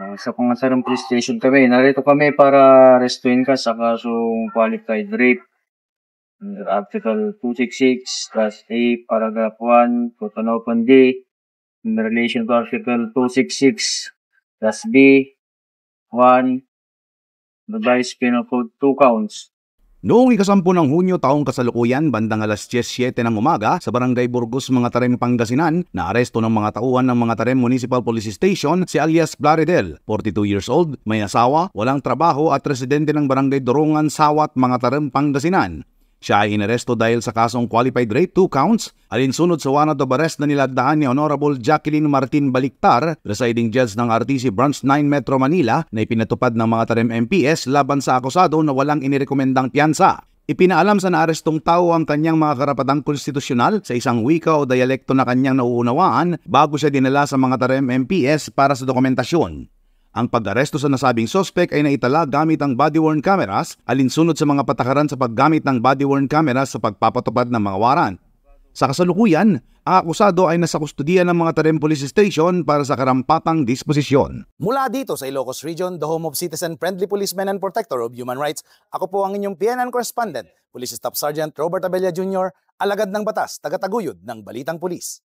Sa Pangasarang Police Station kami. Narito kami para arestuhin ka sa kasong qualified rape under Article 266, Class A, Paragraph 1, Cotonou D, in relation to Article 266, Class B, 1, Revised Penal Code, 2 counts. Noong ika-10 ng Hunyo taong kasalukuyan, bandang alas 10:07 ng umaga sa Barangay Burgos, Mga Tarem, Pangasinan, naaresto ng mga tauhan ng Mga Tarem Municipal Police Station si alias Plaridel, 42 years old, may asawa, walang trabaho at residente ng Barangay Durungan, Sawat, Mga Tarem, Pangasinan. Siya ay inaresto dahil sa kasong qualified rape, 2 counts, alinsunod sa warrant of arrest na nilagdaan ni Honorable Jacqueline Martin Baliktar, presiding judge ng RTC Branch 9 Metro Manila, na ipinatupad ng Mga Tarem MPS laban sa akusado na walang inirekomendang piyansa. Ipinaalam sa naarestong tao ang kanyang mga karapatang konstitusyonal sa isang wika o dialekto na kanyang nauunawaan bago siya dinala sa Mga Tarem MPS para sa dokumentasyon. Ang pag-aresto sa nasabing sospek ay naitala gamit ang body-worn cameras, alinsunod sa mga patakaran sa paggamit ng body-worn cameras sa pagpapatupad ng mga warrant. Sa kasalukuyan, ang akusado ay nasa kustodiya ng Mga Tarem Police Station para sa karampatang disposisyon. Mula dito sa Ilocos Region, the home of citizen-friendly policemen and protector of human rights, ako po ang inyong PNN correspondent, Police Staff Sergeant Robert Abella Jr., alagad ng batas, tagataguyod ng Balitang Pulis.